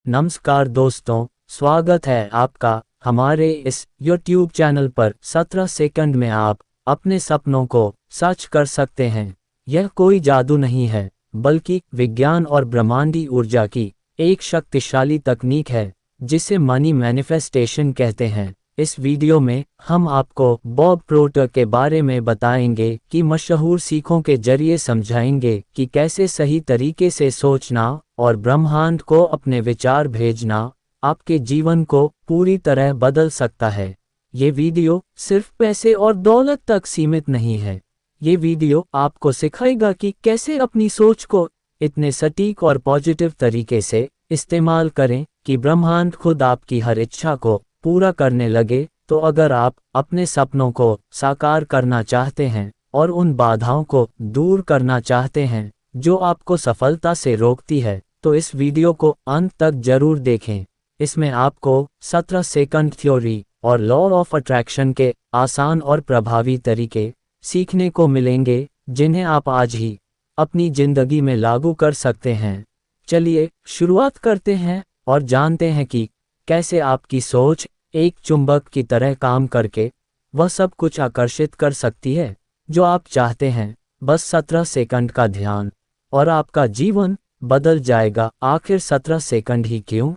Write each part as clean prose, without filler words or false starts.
नमस्कार दोस्तों, स्वागत है आपका हमारे इस YouTube चैनल पर। 17 सेकंड में आप अपने सपनों को सच कर सकते हैं। यह कोई जादू नहीं है, बल्कि विज्ञान और ब्रह्मांडी ऊर्जा की एक शक्तिशाली तकनीक है, जिसे मनी मैनिफेस्टेशन कहते हैं। इस वीडियो में हम आपको बॉब प्रोटर के बारे में बताएंगे कि मशहूर सीखों के जरिए समझाएंगे कि कैसे सही तरीके से सोचना और ब्रह्मांड को अपने विचार भेजना आपके जीवन को पूरी तरह बदल सकता है। ये वीडियो सिर्फ पैसे और दौलत तक सीमित नहीं है। ये वीडियो आपको सिखाएगा कि कैसे अपनी सोच को इतने सटीक और पॉजिटिव तरीके से इस्तेमाल करें कि ब्रह्मांड खुद आपकी हर इच्छा को पूरा करने लगे। तो अगर आप अपने सपनों को साकार करना चाहते हैं और उन बाधाओं को दूर करना चाहते हैं जो आपको सफलता से रोकती है, तो इस वीडियो को अंत तक जरूर देखें। इसमें आपको 17 सेकंड थ्योरी और लॉ ऑफ अट्रैक्शन के आसान और प्रभावी तरीके सीखने को मिलेंगे, जिन्हें आप आज ही अपनी जिंदगी में लागू कर सकते हैं। चलिए शुरुआत करते हैं और जानते हैं कि कैसे आपकी सोच एक चुंबक की तरह काम करके वह सब कुछ आकर्षित कर सकती है जो आप चाहते हैं। बस 17 सेकंड का ध्यान और आपका जीवन बदल जाएगा। आखिर 17 सेकंड ही क्यों?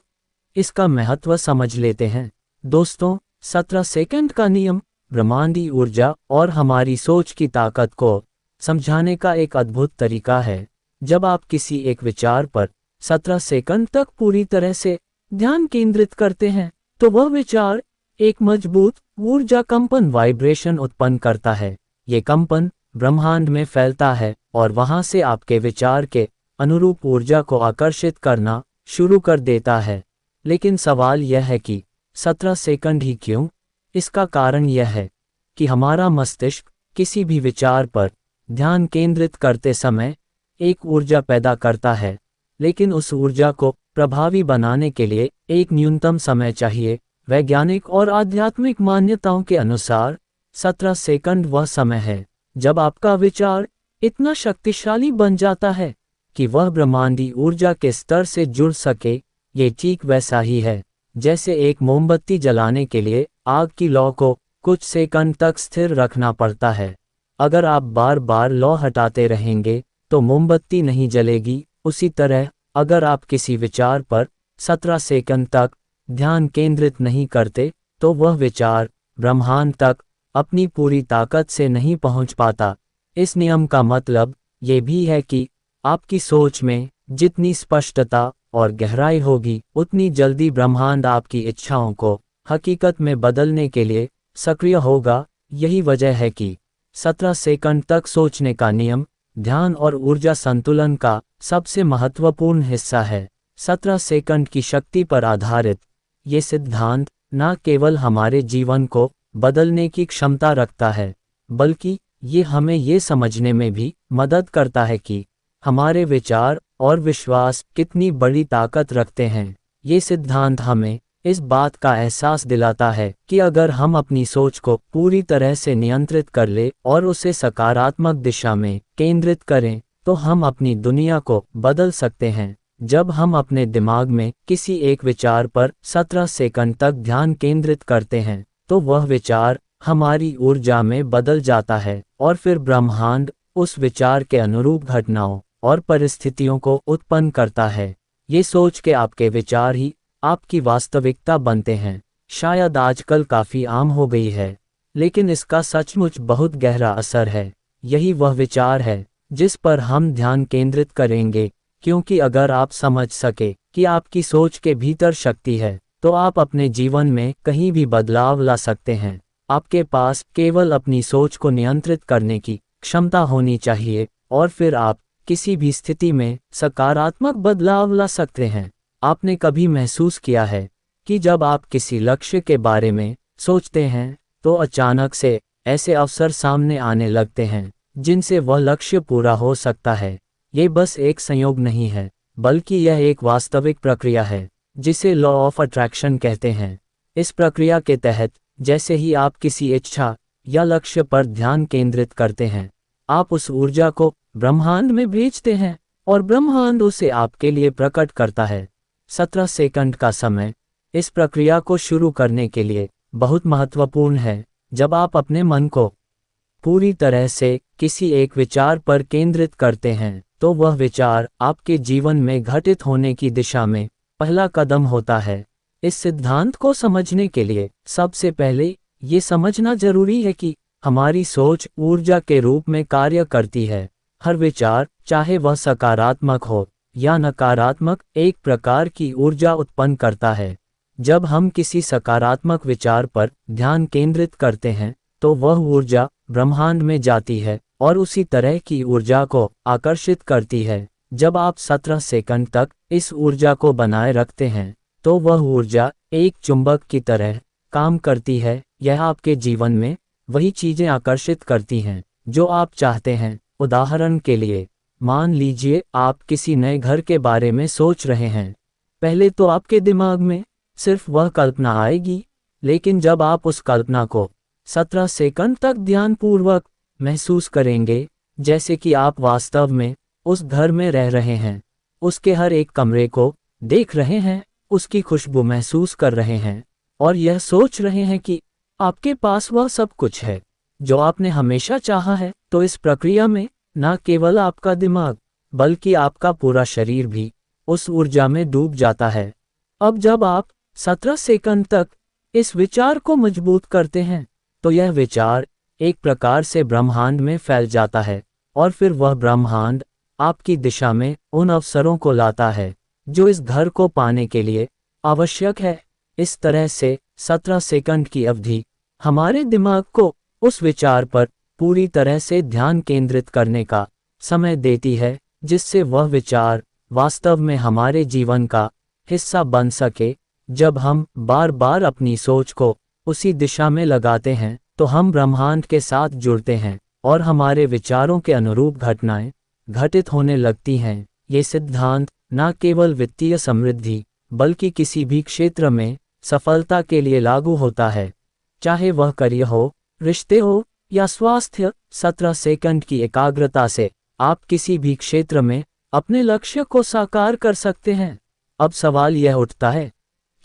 इसका महत्व समझ लेते हैं। दोस्तों, 17 सेकंड का नियम ब्रह्मांडी ऊर्जा और हमारी सोच की ताकत को समझाने का एक अद्भुत तरीका है। जब आप किसी एक विचार पर 17 सेकंड तक पूरी तरह से ध्यान केंद्रित करते हैं, तो वह विचार एक मजबूत ऊर्जा कंपन वाइब्रेशन उत्पन्न करता है। ये कंपन ब्रह्मांड में फैलता है और वहां से आपके विचार के अनुरूप ऊर्जा को आकर्षित करना शुरू कर देता है। लेकिन सवाल यह है कि 17 सेकंड ही क्यों? इसका कारण यह है कि हमारा मस्तिष्क किसी भी विचार पर ध्यान केंद्रित करते समय एक ऊर्जा पैदा करता है, लेकिन उस ऊर्जा को प्रभावी बनाने के लिए एक न्यूनतम समय चाहिए। वैज्ञानिक और आध्यात्मिक मान्यताओं के अनुसार 17 सेकंड वह समय है जब आपका विचार इतना शक्तिशाली बन जाता है कि वह ब्रह्मांडी ऊर्जा के स्तर से जुड़ सके। ये ठीक वैसा ही है जैसे एक मोमबत्ती जलाने के लिए आग की लौ को कुछ सेकंड तक स्थिर रखना पड़ता है। अगर आप बार बार लौ हटाते रहेंगे तो मोमबत्ती नहीं जलेगी। उसी तरह अगर आप किसी विचार पर 17 सेकंड तक ध्यान केंद्रित नहीं करते, तो वह विचार ब्रह्मांड तक अपनी पूरी ताकत से नहीं पहुंच पाता। इस नियम का मतलब ये भी है कि आपकी सोच में जितनी स्पष्टता और गहराई होगी, उतनी जल्दी ब्रह्मांड आपकी इच्छाओं को हकीकत में बदलने के लिए सक्रिय होगा। यही वजह है कि 17 सेकंड तक सोचने का नियम ध्यान और ऊर्जा संतुलन का सबसे महत्वपूर्ण हिस्सा है। 17 सेकंड की शक्ति पर आधारित ये सिद्धांत न केवल हमारे जीवन को बदलने की क्षमता रखता है, बल्कि ये हमें ये समझने में भी मदद करता है कि हमारे विचार और विश्वास कितनी बड़ी ताकत रखते हैं। ये सिद्धांत हमें इस बात का एहसास दिलाता है कि अगर हम अपनी सोच को पूरी तरह से नियंत्रित कर ले और उसे सकारात्मक दिशा में केंद्रित करें, तो हम अपनी दुनिया को बदल सकते हैं। जब हम अपने दिमाग में किसी एक विचार पर 17 सेकंड तक ध्यान केंद्रित करते हैं, तो वह विचार हमारी ऊर्जा में बदल जाता है और फिर ब्रह्मांड उस विचार के अनुरूप घटनाओं और परिस्थितियों को उत्पन्न करता है। ये सोच के आपके विचार ही आपकी वास्तविकता बनते हैं। शायद आजकल काफी आम हो गई है, लेकिन इसका सचमुच बहुत गहरा असर है। यही वह विचार है जिस पर हम ध्यान केंद्रित करेंगे, क्योंकि अगर आप समझ सके कि आपकी सोच के भीतर शक्ति है, तो आप अपने जीवन में कहीं भी बदलाव ला सकते हैं। आपके पास केवल अपनी सोच को नियंत्रित करने की क्षमता होनी चाहिए और फिर आप किसी भी स्थिति में सकारात्मक बदलाव ला सकते हैं। आपने कभी महसूस किया है कि जब आप किसी लक्ष्य के बारे में सोचते हैं, तो अचानक से ऐसे अवसर सामने आने लगते हैं जिनसे वह लक्ष्य पूरा हो सकता है। ये बस एक संयोग नहीं है, बल्कि यह एक वास्तविक प्रक्रिया है जिसे लॉ ऑफ अट्रैक्शन कहते हैं। इस प्रक्रिया के तहत जैसे ही आप किसी इच्छा या लक्ष्य पर ध्यान केंद्रित करते हैं, आप उस ऊर्जा को ब्रह्मांड में भेजते हैं और ब्रह्मांड उसे आपके लिए प्रकट करता है। 17 सेकंड का समय इस प्रक्रिया को शुरू करने के लिए बहुत महत्वपूर्ण है। जब आप अपने मन को पूरी तरह से किसी एक विचार पर केंद्रित करते हैं, तो वह विचार आपके जीवन में घटित होने की दिशा में पहला कदम होता है। इस सिद्धांत को समझने के लिए सबसे पहले ये समझना जरूरी है कि हमारी सोच ऊर्जा के रूप में कार्य करती है। हर विचार, चाहे वह सकारात्मक हो या नकारात्मक, एक प्रकार की ऊर्जा उत्पन्न करता है। जब हम किसी सकारात्मक विचार पर ध्यान केंद्रित करते हैं, तो वह ऊर्जा ब्रह्मांड में जाती है और उसी तरह की ऊर्जा को आकर्षित करती है। जब आप 17 सेकंड तक इस ऊर्जा को बनाए रखते हैं, तो वह ऊर्जा एक चुंबक की तरह काम करती है। यह आपके जीवन में वही चीजें आकर्षित करती हैं जो आप चाहते हैं। उदाहरण के लिए, मान लीजिए आप किसी नए घर के बारे में सोच रहे हैं। पहले तो आपके दिमाग में सिर्फ वह कल्पना आएगी, लेकिन जब आप उस कल्पना को 17 सेकंड तक ध्यानपूर्वक महसूस करेंगे, जैसे कि आप वास्तव में उस घर में रह रहे हैं, उसके हर एक कमरे को देख रहे हैं, उसकी खुशबू महसूस कर रहे हैं और यह सोच रहे हैं कि आपके पास वह सब कुछ है जो आपने हमेशा चाहा है, तो इस प्रक्रिया में न केवल आपका दिमाग बल्कि आपका पूरा शरीर भी उस ऊर्जा में डूब जाता है। अब जब आप 17 सेकंड तक इस विचार को मजबूत करते हैं, तो यह विचार एक प्रकार से ब्रह्मांड में फैल जाता है और फिर वह ब्रह्मांड आपकी दिशा में उन अवसरों को लाता है जो इस घर को पाने के लिए आवश्यक है। इस तरह से 17 सेकंड की अवधि हमारे दिमाग को उस विचार पर पूरी तरह से ध्यान केंद्रित करने का समय देती है, जिससे वह विचार वास्तव में हमारे जीवन का हिस्सा बन सके। जब हम बार बार अपनी सोच को उसी दिशा में लगाते हैं, तो हम ब्रह्मांड के साथ जुड़ते हैं और हमारे विचारों के अनुरूप घटनाएं घटित होने लगती हैं। ये सिद्धांत न केवल वित्तीय समृद्धि बल्कि किसी भी क्षेत्र में सफलता के लिए लागू होता है, चाहे वह करियर हो, रिश्ते हो या स्वास्थ्य। 17 सेकंड की एकाग्रता से आप किसी भी क्षेत्र में अपने लक्ष्य को साकार कर सकते हैं। अब सवाल यह उठता है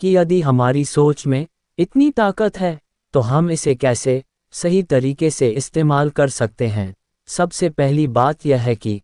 कि यदि हमारी सोच में इतनी ताकत है, तो हम इसे कैसे सही तरीके से इस्तेमाल कर सकते हैं। सबसे पहली बात यह है कि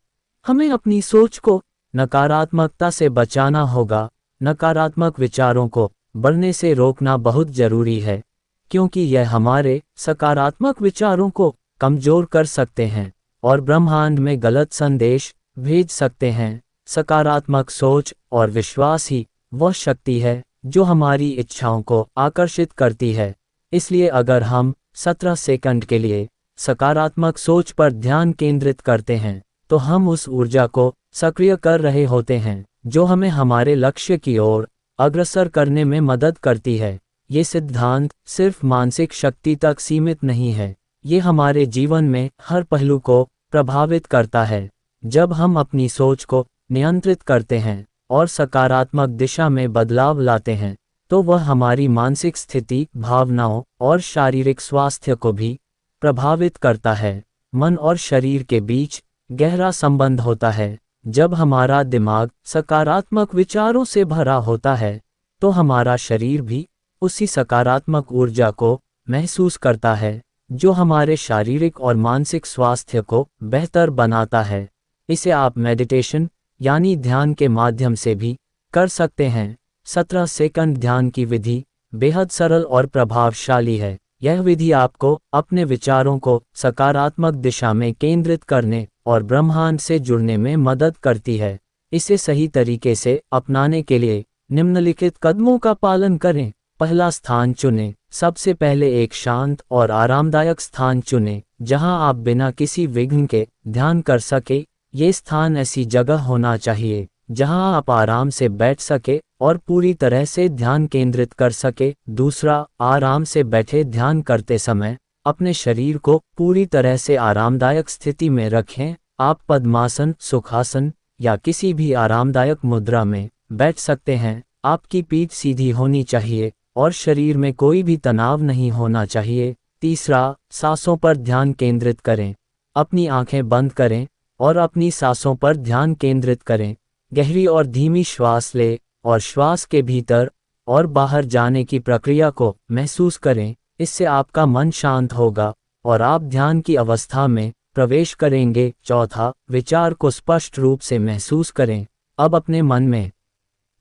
हमें अपनी सोच को नकारात्मकता से बचाना होगा। नकारात्मक विचारों को बढ़ने से रोकना बहुत जरूरी है, क्योंकि यह हमारे सकारात्मक विचारों को कमजोर कर सकते हैं और ब्रह्मांड में गलत संदेश भेज सकते हैं। सकारात्मक सोच और विश्वास ही वह शक्ति है जो हमारी इच्छाओं को आकर्षित करती है। इसलिए अगर हम 17 सेकंड के लिए सकारात्मक सोच पर ध्यान केंद्रित करते हैं, तो हम उस ऊर्जा को सक्रिय कर रहे होते हैं जो हमें हमारे लक्ष्य की ओर अग्रसर करने में मदद करती है। ये सिद्धांत सिर्फ मानसिक शक्ति तक सीमित नहीं है, ये हमारे जीवन में हर पहलू को प्रभावित करता है। जब हम अपनी सोच को नियंत्रित करते हैं और सकारात्मक दिशा में बदलाव लाते हैं, तो वह हमारी मानसिक स्थिति, भावनाओं और शारीरिक स्वास्थ्य को भी प्रभावित करता है। मन और शरीर के बीच गहरा संबंध होता है। जब हमारा दिमाग सकारात्मक विचारों से भरा होता है, तो हमारा शरीर भी उसी सकारात्मक ऊर्जा को महसूस करता है, जो हमारे शारीरिक और मानसिक स्वास्थ्य को बेहतर बनाता है। इसे आप मेडिटेशन यानी ध्यान के माध्यम से भी कर सकते हैं। 17 सेकंड ध्यान की विधि बेहद सरल और प्रभावशाली है। यह विधि आपको अपने विचारों को सकारात्मक दिशा में केंद्रित करने और ब्रह्मांड से जुड़ने में मदद करती है। इसे सही तरीके से अपनाने के लिए निम्नलिखित कदमों का पालन करें। पहला स्थान चुनें। सबसे पहले एक शांत और आरामदायक स्थान चुनें, जहां आप बिना किसी विघ्न के ध्यान कर सके। ये स्थान ऐसी जगह होना चाहिए जहां आप आराम से बैठ सके और पूरी तरह से ध्यान केंद्रित कर सके। दूसरा, आराम से बैठे ध्यान करते समय अपने शरीर को पूरी तरह से आरामदायक स्थिति में रखें। आप पद्मासन, सुखासन या किसी भी आरामदायक मुद्रा में बैठ सकते हैं। आपकी पीठ सीधी होनी चाहिए और शरीर में कोई भी तनाव नहीं होना चाहिए। तीसरा, सांसों पर ध्यान केंद्रित करें। अपनी आंखें बंद करें और अपनी सांसों पर ध्यान केंद्रित करें। गहरी और धीमी श्वास लें और श्वास के भीतर और बाहर जाने की प्रक्रिया को महसूस करें। इससे आपका मन शांत होगा और आप ध्यान की अवस्था में प्रवेश करेंगे। चौथा, विचार को स्पष्ट रूप से महसूस करें। अब अपने मन में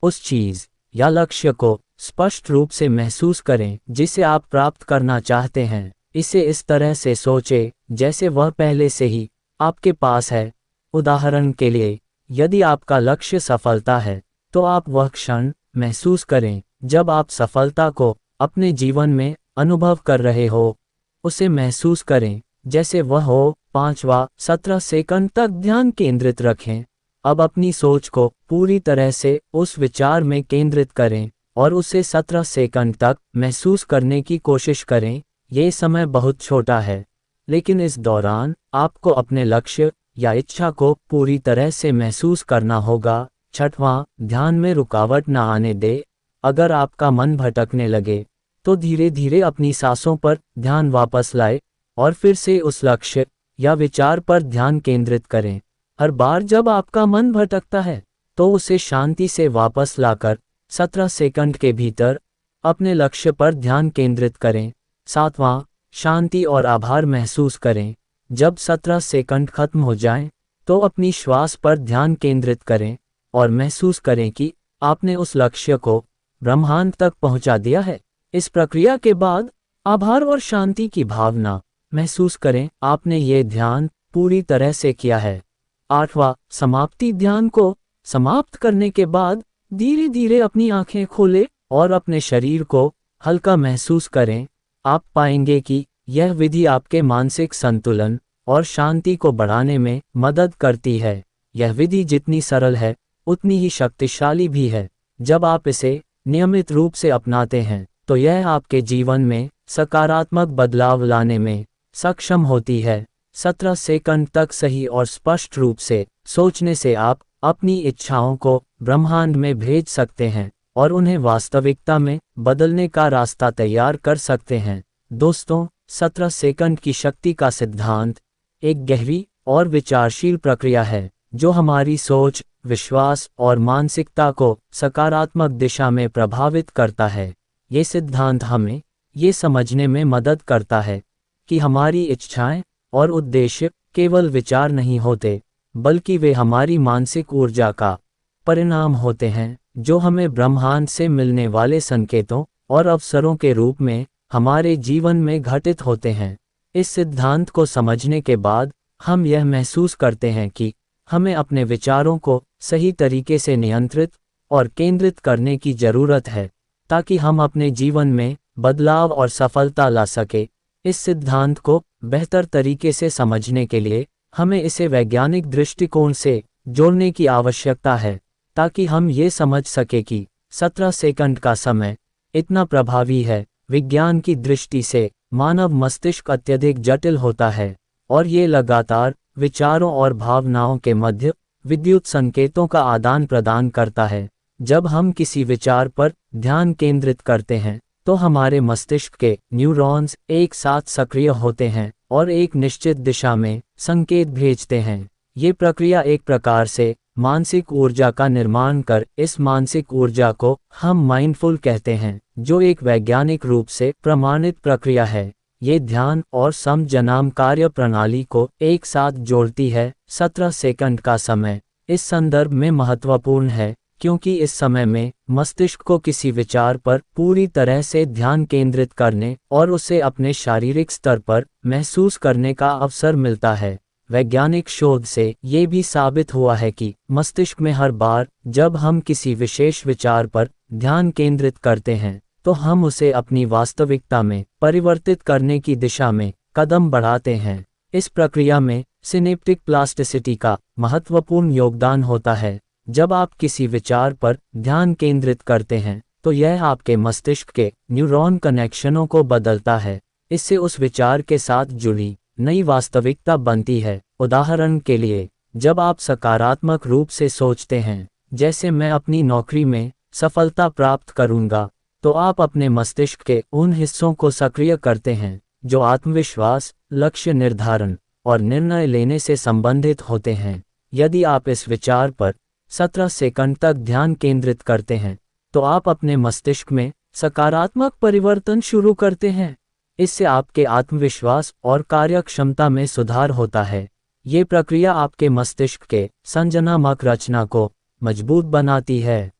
उस चीज़ या लक्ष्य को स्पष्ट रूप से महसूस करें जिसे आप प्राप्त करना चाहते हैं। इसे इस तरह से सोचें जैसे वह पहले से ही आपके पास है। उदाहरण के लिए, यदि आपका लक्ष्य सफलता है, तो आप वह क्षण महसूस करें जब आप सफलता को अपने जीवन में अनुभव कर रहे हो। उसे महसूस करें जैसे वह हो। पांचवा, 17 सेकंड तक ध्यान केंद्रित रखें। अब अपनी सोच को पूरी तरह से उस विचार में केंद्रित करें और उसे 17 सेकंड तक महसूस करने की कोशिश करें। ये समय बहुत छोटा है, लेकिन इस दौरान आपको अपने लक्ष्य या इच्छा को पूरी तरह से महसूस करना होगा। छठवां, ध्यान में रुकावट न आने दे। अगर आपका मन भटकने लगे, तो धीरे धीरे अपनी सांसों पर ध्यान वापस लाए और फिर से उस लक्ष्य या विचार पर ध्यान केंद्रित करें। हर बार जब आपका मन भटकता है, तो उसे शांति से वापस लाकर 17 सेकंड के भीतर अपने लक्ष्य पर ध्यान केंद्रित करें। सातवां, शांति और आभार महसूस करें। जब 17 सेकंड खत्म हो जाएं, तो अपनी श्वास पर ध्यान केंद्रित करें और महसूस करें कि आपने उस लक्ष्य को ब्रह्मांड तक पहुंचा दिया है। इस प्रक्रिया के बाद आभार और शांति की भावना महसूस करें, आपने ये ध्यान पूरी तरह से किया है। आठवां, समाप्ति। ध्यान को समाप्त करने के बाद धीरे धीरे अपनी आंखें खोलें और अपने शरीर को हल्का महसूस करें। आप पाएंगे कि यह विधि आपके मानसिक संतुलन और शांति को बढ़ाने में मदद करती है। यह विधि जितनी सरल है, उतनी ही शक्तिशाली भी है। जब आप इसे नियमित रूप से अपनाते हैं, तो यह आपके जीवन में सकारात्मक बदलाव लाने में सक्षम होती है। 17 सेकंड तक सही और स्पष्ट रूप से सोचने से आप अपनी इच्छाओं को ब्रह्मांड में भेज सकते हैं और उन्हें वास्तविकता में बदलने का रास्ता तैयार कर सकते हैं। दोस्तों, 17 सेकंड की शक्ति का सिद्धांत एक गहरी और विचारशील प्रक्रिया है जो हमारी सोच, विश्वास और मानसिकता को सकारात्मक दिशा में प्रभावित करता है। ये सिद्धांत हमें ये समझने में मदद करता है कि हमारी इच्छाएं और उद्देश्य केवल विचार नहीं होते, बल्कि वे हमारी मानसिक ऊर्जा का परिणाम होते हैं जो हमें ब्रह्मांड से मिलने वाले संकेतों और अवसरों के रूप में हमारे जीवन में घटित होते हैं। इस सिद्धांत को समझने के बाद हम यह महसूस करते हैं कि हमें अपने विचारों को सही तरीके से नियंत्रित और केंद्रित करने की ज़रूरत है ताकि हम अपने जीवन में बदलाव और सफलता ला सके। इस सिद्धांत को बेहतर तरीके से समझने के लिए हमें इसे वैज्ञानिक दृष्टिकोण से जोड़ने की आवश्यकता है ताकि हम ये समझ सके कि 17 सेकंड का समय इतना प्रभावी है। विज्ञान की दृष्टि से मानव मस्तिष्क अत्यधिक जटिल होता है और ये लगातार विचारों और भावनाओं के मध्य विद्युत संकेतों का आदान प्रदान करता है। जब हम किसी विचार पर ध्यान केंद्रित करते हैं, तो हमारे मस्तिष्क के न्यूरॉन्स एक साथ सक्रिय होते हैं और एक निश्चित दिशा में संकेत भेजते हैं। ये प्रक्रिया एक प्रकार से मानसिक ऊर्जा का निर्माण कर इस मानसिक ऊर्जा को हम माइंडफुल कहते हैं, जो एक वैज्ञानिक रूप से प्रमाणित प्रक्रिया है। ये ध्यान और समझनाम कार्य प्रणाली को एक साथ जोड़ती है। 17 सेकंड का समय इस संदर्भ में महत्वपूर्ण है क्योंकि इस समय में मस्तिष्क को किसी विचार पर पूरी तरह से ध्यान केंद्रित करने और उसे अपने शारीरिक स्तर पर महसूस करने का अवसर मिलता है। वैज्ञानिक शोध से ये भी साबित हुआ है कि मस्तिष्क में हर बार जब हम किसी विशेष विचार पर ध्यान केंद्रित करते हैं, तो हम उसे अपनी वास्तविकता में परिवर्तित करने की दिशा में कदम बढ़ाते हैं। इस प्रक्रिया में सिनेप्टिक प्लास्टिसिटी का महत्वपूर्ण योगदान होता है। जब आप किसी विचार पर ध्यान केंद्रित करते हैं, तो यह आपके मस्तिष्क के न्यूरॉन कनेक्शनों को बदलता है। इससे उस विचार के साथ जुड़ी नई वास्तविकता बनती है। उदाहरण के लिए, जब आप सकारात्मक रूप से सोचते हैं, जैसे मैं अपनी नौकरी में सफलता प्राप्त करूंगा, तो आप अपने मस्तिष्क के उन हिस्सों को सक्रिय करते हैं जो आत्मविश्वास, लक्ष्य निर्धारण और निर्णय लेने से संबंधित होते हैं। यदि आप इस विचार पर 17 सेकंड तक ध्यान केंद्रित करते हैं, तो आप अपने मस्तिष्क में सकारात्मक परिवर्तन शुरू करते हैं। इससे आपके आत्मविश्वास और कार्यक्षमता में सुधार होता है। ये प्रक्रिया आपके मस्तिष्क के संज्ञानात्मक रचना को मजबूत बनाती है,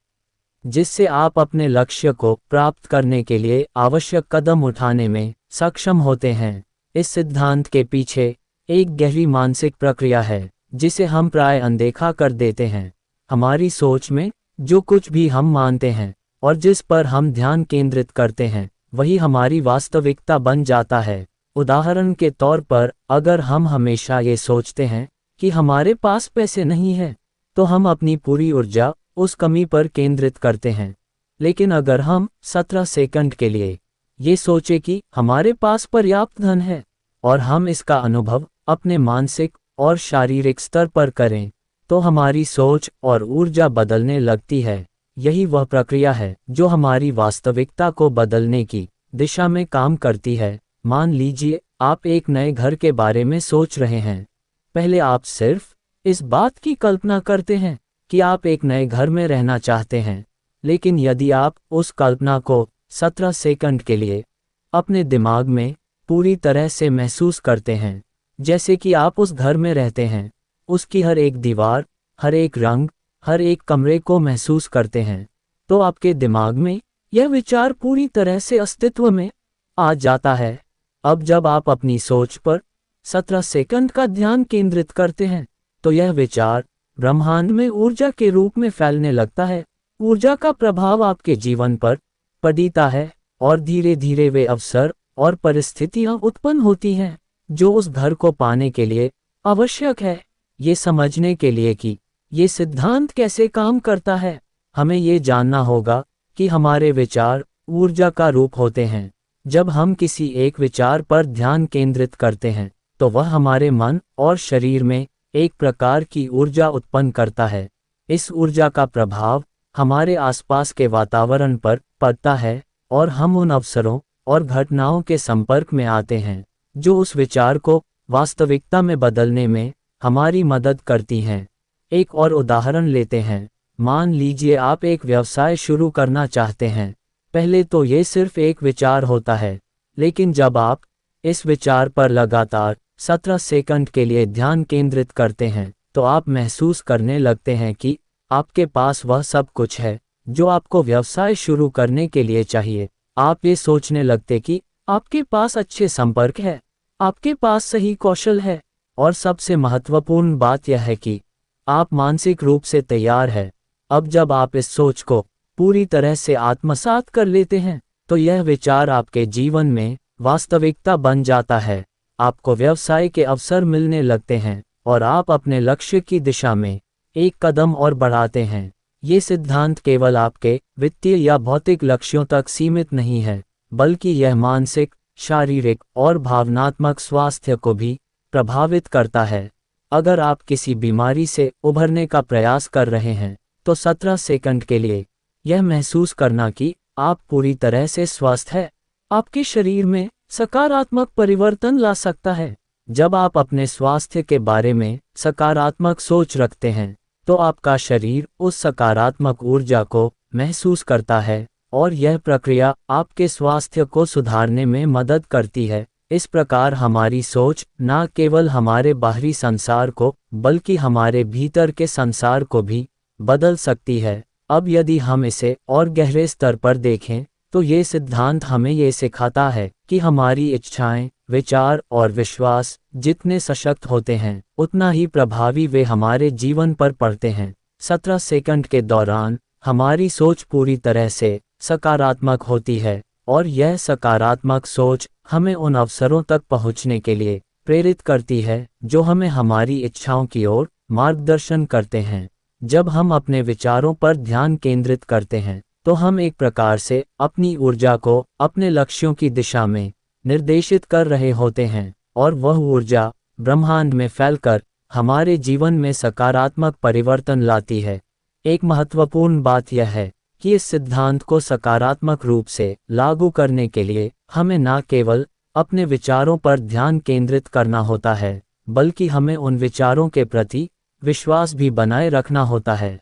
जिससे आप अपने लक्ष्य को प्राप्त करने के लिए आवश्यक कदम उठाने में सक्षम होते हैं। इस सिद्धांत के पीछे एक गहरी मानसिक प्रक्रिया है, जिसे हम प्राय अनदेखा कर देते हैं। हमारी सोच में जो कुछ भी हम मानते हैं और जिस पर हम ध्यान केंद्रित करते हैं, वही हमारी वास्तविकता बन जाता है। उदाहरण के तौर पर, अगर हम हमेशा ये सोचते हैं कि हमारे पास पैसे नहीं है, तो हम अपनी पूरी ऊर्जा उस कमी पर केंद्रित करते हैं। लेकिन अगर हम 17 सेकंड के लिए ये सोचे कि हमारे पास पर्याप्त धन है और हम इसका अनुभव अपने मानसिक और शारीरिक स्तर पर करें, तो हमारी सोच और ऊर्जा बदलने लगती है। यही वह प्रक्रिया है जो हमारी वास्तविकता को बदलने की दिशा में काम करती है। मान लीजिए आप एक नए घर के बारे में सोच रहे हैं। पहले आप सिर्फ इस बात की कल्पना करते हैं कि आप एक नए घर में रहना चाहते हैं, लेकिन यदि आप उस कल्पना को 17 सेकंड के लिए अपने दिमाग में पूरी तरह से महसूस करते हैं, जैसे कि आप उस घर में रहते हैं, उसकी हर एक दीवार, हर एक रंग, हर एक कमरे को महसूस करते हैं, तो आपके दिमाग में यह विचार पूरी तरह से अस्तित्व में आ जाता है। अब जब आप अपनी सोच पर 17 सेकंड का ध्यान केंद्रित करते हैं, तो यह विचार ब्रह्मांड में ऊर्जा के रूप में फैलने लगता है। ऊर्जा का प्रभाव आपके जीवन पर पड़ता है और धीरे धीरे वे अवसर और परिस्थितियां उत्पन्न होती हैं जो उस घर को पाने के लिए आवश्यक है। ये समझने के लिए कि ये सिद्धांत कैसे काम करता है, हमें ये जानना होगा कि हमारे विचार ऊर्जा का रूप होते हैं। जब हम किसी एक विचार पर ध्यान केंद्रित करते हैं, तो वह हमारे मन और शरीर में एक प्रकार की ऊर्जा उत्पन्न करता है। इस ऊर्जा का प्रभाव हमारे आसपास के वातावरण पर पड़ता है और हम उन अवसरों और घटनाओं के संपर्क में आते हैं जो उस विचार को वास्तविकता में बदलने में हमारी मदद करती हैं। एक और उदाहरण लेते हैं। मान लीजिए आप एक व्यवसाय शुरू करना चाहते हैं। पहले तो ये सिर्फ एक विचार होता है, लेकिन जब आप इस विचार पर लगातार 17 सेकंड के लिए ध्यान केंद्रित करते हैं, तो आप महसूस करने लगते हैं कि आपके पास वह सब कुछ है जो आपको व्यवसाय शुरू करने के लिए चाहिए। आप ये सोचने लगते कि आपके पास अच्छे संपर्क है, आपके पास सही कौशल है, और सबसे महत्वपूर्ण बात यह है कि आप मानसिक रूप से तैयार हैं। अब जब आप इस सोच को पूरी तरह से आत्मसात कर लेते हैं, तो यह विचार आपके जीवन में वास्तविकता बन जाता है। आपको व्यवसाय के अवसर मिलने लगते हैं और आप अपने लक्ष्य की दिशा में एक कदम और बढ़ाते हैं। ये सिद्धांत केवल आपके वित्तीय या भौतिक लक्ष्यों तक सीमित नहीं है, बल्कि यह मानसिक, शारीरिक और भावनात्मक स्वास्थ्य को भी प्रभावित करता है। अगर आप किसी बीमारी से उभरने का प्रयास कर रहे हैं, तो 17 सेकंड के लिए यह महसूस करना कि आप पूरी तरह से स्वस्थ हैं, आपके शरीर में सकारात्मक परिवर्तन ला सकता है। जब आप अपने स्वास्थ्य के बारे में सकारात्मक सोच रखते हैं, तो आपका शरीर उस सकारात्मक ऊर्जा को महसूस करता है और यह प्रक्रिया आपके स्वास्थ्य को सुधारने में मदद करती है। इस प्रकार हमारी सोच न केवल हमारे बाहरी संसार को, बल्कि हमारे भीतर के संसार को भी बदल सकती है। अब यदि हम इसे और गहरे स्तर पर देखें, तो ये सिद्धांत हमें ये सिखाता है कि हमारी इच्छाएं, विचार और विश्वास जितने सशक्त होते हैं, उतना ही प्रभावी वे हमारे जीवन पर पड़ते हैं। 17 सेकंड के दौरान हमारी सोच पूरी तरह से सकारात्मक होती है और यह सकारात्मक सोच हमें उन अवसरों तक पहुंचने के लिए प्रेरित करती है जो हमें हमारी इच्छाओं की ओर मार्गदर्शन करते हैं। जब हम अपने विचारों पर ध्यान केंद्रित करते हैं, तो हम एक प्रकार से अपनी ऊर्जा को अपने लक्ष्यों की दिशा में निर्देशित कर रहे होते हैं और वह ऊर्जा ब्रह्मांड में फैलकर हमारे जीवन में सकारात्मक परिवर्तन लाती है। एक महत्वपूर्ण बात यह है कि इस सिद्धांत को सकारात्मक रूप से लागू करने के लिए हमें न केवल अपने विचारों पर ध्यान केंद्रित करना होता है, बल्कि हमें उन विचारों के प्रति विश्वास भी बनाए रखना होता है।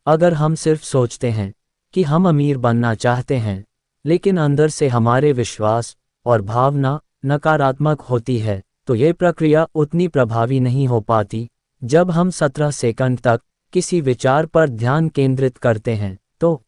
अगर हम सिर्फ सोचते हैं कि हम अमीर बनना चाहते हैं, लेकिन अंदर से हमारे विश्वास और भावना नकारात्मक होती है, तो ये प्रक्रिया उतनी प्रभावी नहीं हो पाती। जब हम 17 सेकंड तक किसी विचार पर ध्यान केंद्रित करते हैं, तो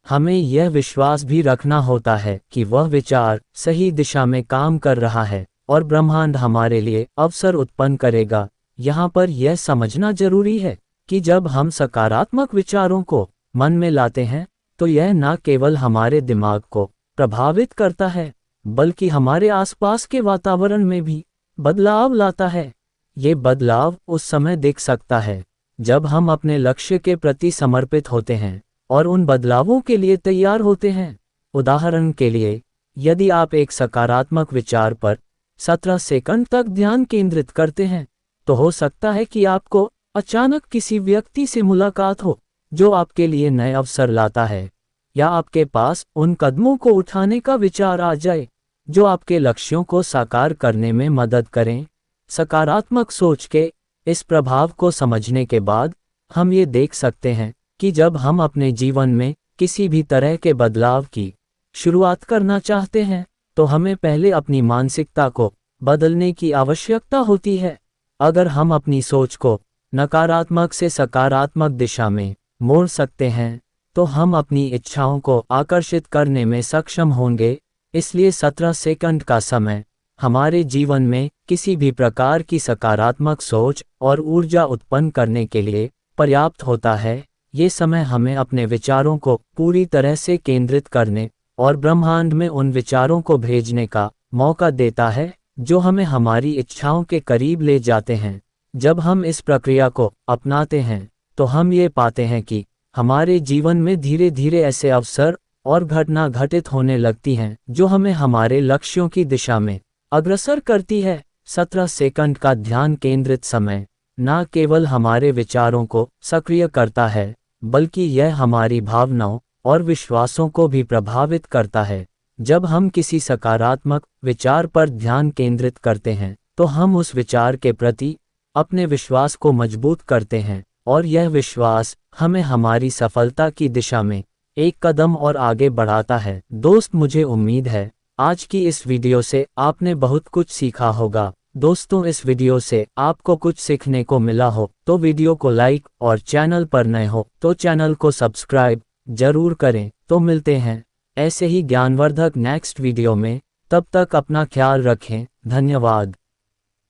हमें यह विश्वास भी रखना होता है कि वह विचार सही दिशा में काम कर रहा है और ब्रह्मांड हमारे लिए अवसर उत्पन्न करेगा। यहाँ पर यह समझना जरूरी है कि जब हम सकारात्मक विचारों को मन में लाते हैं, तो यह न केवल हमारे दिमाग को प्रभावित करता है, बल्कि हमारे आसपास के वातावरण में भी बदलाव लाता है। ये बदलाव उस समय दिख सकता है जब हम अपने लक्ष्य के प्रति समर्पित होते हैं और उन बदलावों के लिए तैयार होते हैं। उदाहरण के लिए, यदि आप एक सकारात्मक विचार पर 17 सेकंड तक ध्यान केंद्रित करते हैं, तो हो सकता है कि आपको अचानक किसी व्यक्ति से मुलाकात हो जो आपके लिए नए अवसर लाता है, या आपके पास उन कदमों को उठाने का विचार आ जाए जो आपके लक्ष्यों को साकार करने में मदद करें। सकारात्मक सोच के इस प्रभाव को समझने के बाद हम ये देख सकते हैं कि जब हम अपने जीवन में किसी भी तरह के बदलाव की शुरुआत करना चाहते हैं, तो हमें पहले अपनी मानसिकता को बदलने की आवश्यकता होती है। अगर हम अपनी सोच को नकारात्मक से सकारात्मक दिशा में मोड़ सकते हैं, तो हम अपनी इच्छाओं को आकर्षित करने में सक्षम होंगे। इसलिए 17 सेकंड का समय हमारे जीवन में किसी भी प्रकार की सकारात्मक सोच और ऊर्जा उत्पन्न करने के लिए पर्याप्त होता है। ये समय हमें अपने विचारों को पूरी तरह से केंद्रित करने और ब्रह्मांड में उन विचारों को भेजने का मौका देता है जो हमें हमारी इच्छाओं के करीब ले जाते हैं। जब हम इस प्रक्रिया को अपनाते हैं, तो हम ये पाते हैं कि हमारे जीवन में धीरे धीरे ऐसे अवसर और घटना घटित होने लगती हैं जो हमें हमारे लक्ष्यों की दिशा में अग्रसर करती है। 17 सेकंड का ध्यान केंद्रित समय न केवल हमारे विचारों को सक्रिय करता है, बल्कि यह हमारी भावनाओं और विश्वासों को भी प्रभावित करता है। जब हम किसी सकारात्मक विचार पर ध्यान केंद्रित करते हैं, तो हम उस विचार के प्रति अपने विश्वास को मजबूत करते हैं, और यह विश्वास हमें हमारी सफलता की दिशा में एक कदम और आगे बढ़ाता है। दोस्त, मुझे उम्मीद है आज की इस वीडियो से आपने बहुत कुछ सीखा होगा। दोस्तों, इस वीडियो से आपको कुछ सीखने को मिला हो तो वीडियो को लाइक, और चैनल पर नए हो तो चैनल को सब्सक्राइब जरूर करें। तो मिलते हैं ऐसे ही ज्ञानवर्धक नेक्स्ट वीडियो में। तब तक अपना ख्याल रखें। धन्यवाद।